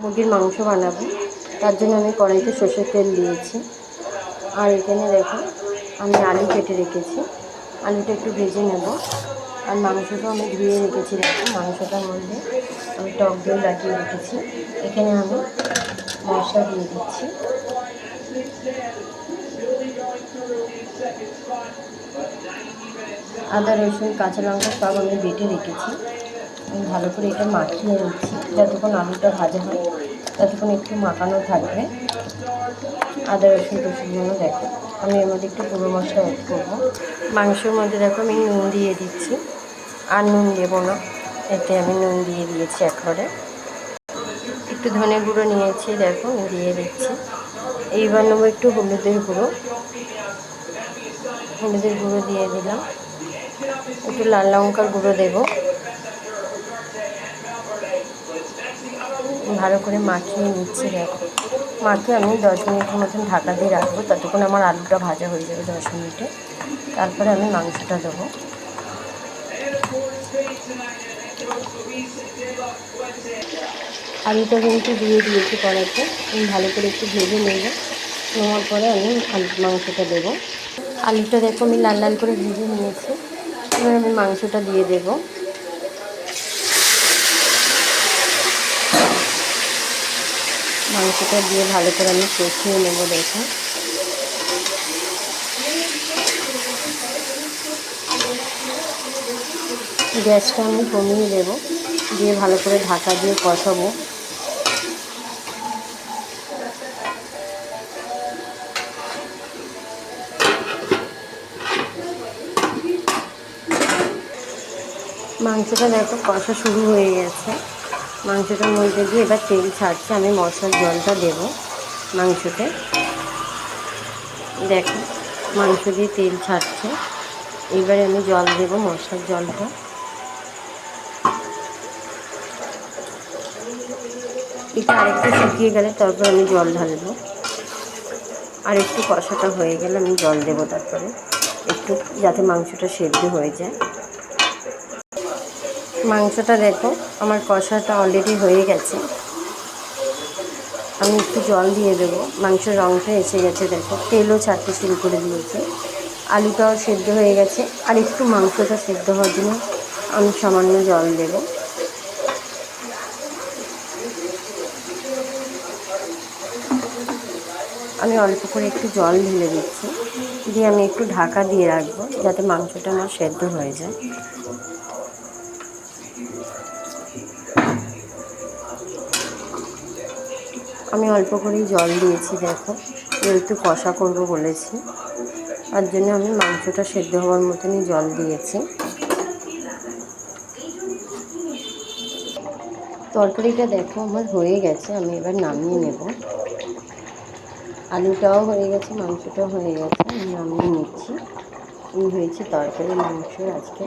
মুরগির মাংস বানাবো। তার জন্য আমি কড়াইতে সর্ষের তেল দিয়েছি। আর এখানে দেখো আমি আলু কেটে রেখেছি, আলুটা একটু ভেজে নেব। আর মাংসটাও আমি ধুয়ে রেখেছি। দেখো মাংসটার মধ্যে আমি টক দই লাগিয়ে রেখেছি। এখানে আমি মশলা দিয়ে দিচ্ছি। আদা রসুন কাঁচা লঙ্কা সব আমি বেটে রেখেছি। আমি ভালো করে এটা মাখিয়ে নিচ্ছি। যতক্ষণ আলুটা ভাজা হয় ততক্ষণ একটু মাখানো থাকবে। আদা রসুন টসুনগুলো দেখো আমি এর মধ্যে একটু গুঁড়ো মশলা অ্যাড করবো। মাংসের মধ্যে দেখো আমি নুন দিয়ে দিচ্ছি। আর নুন দেবো না, এতে আমি নুন দিয়ে দিয়েছি একবারে। একটু ধনে গুঁড়ো নিয়েছি, দেখো আমি দিয়ে দিচ্ছি। এইবার নেবো একটু হলুদের গুঁড়ো, হলুদের গুঁড়ো দিয়ে দিলাম। একটু লাল লঙ্কার গুঁড়ো দেবো। ভালো করে মাখিয়ে নিচ্ছি। দেখো মাখিয়ে আমি 10 মিনিটের মতন ঢাকা দিয়ে রাখবো। ততক্ষণ আমার আলুটা ভাজা হয়ে যাবে 10 মিনিটে। তারপরে আমি মাংসটা দেবো। আলুটা কিন্তু দিয়ে দিয়েছি কড়াইতে। আমি ভালো করে একটু ভেজে নেব। নেওয়ার পরে আমি মাংসটা দেবো। আলুটা দেখো আমি লাল লাল করে ভেজে নিয়েছি। এবার আমি মাংসটা দিয়ে দেবো। মাংসটা দিয়ে ভালো করে আমি কষিয়ে নেব। দেখো গ্যাসটা আমি কমিয়ে দেবো, দিয়ে ভালো করে ঢাকা দিয়ে কষাবো। মাংসটা দেখো কষা শুরু হয়ে গেছে। মাংসটার মধ্যে দিয়ে এবার তেল ছাড়ছে। আমি মশলার জলটা দেব মাংসতে। দেখো মাংস দিয়ে তেল ছাড়ছে। এবারে আমি জল দেব, মশলার জলটা। এটা আরেকটু শুকিয়ে গেলে তারপর আমি জল ঢালবো। আর একটু কষাটা হয়ে গেলে আমি জল দেবো তারপরে, একটু যাতে মাংসটা সেদ্ধ হয়ে যায়। মাংসটা দেখো আমার কষাটা অলরেডি হয়ে গেছে। আমি একটু জল দিয়ে দেবো। মাংসের রঙটা এসে গেছে, দেখো তেলও ছাড়তে শুরু করে দিয়েছে। আলুটাও সেদ্ধ হয়ে গেছে। আর একটু মাংসটা সেদ্ধ হওয়ার জন্য আমি সামান্য জল দেবো। আমি অল্প করে একটু জল ঢেলে দিচ্ছি, দিয়ে আমি একটু ঢাকা দিয়ে রাখবো যাতে মাংসটা আমার সেদ্ধ হয়ে যায়। আমি অল্প করেই জল দিয়েছি। দেখো যেহেতু কষা করবো বলেছি, তার জন্য আমি মাংসটা সেদ্ধ হওয়ার মতনই জল দিয়েছি। তরকারিটা দেখো আমার হয়ে গেছে। আমি এবার নামিয়ে নেব। আলুটাও হয়ে গেছে, মাংসটাও হয়ে গেছে। আমি নামিয়ে নিচ্ছি। এই হয়েছে তরকারি মাংস আজকে।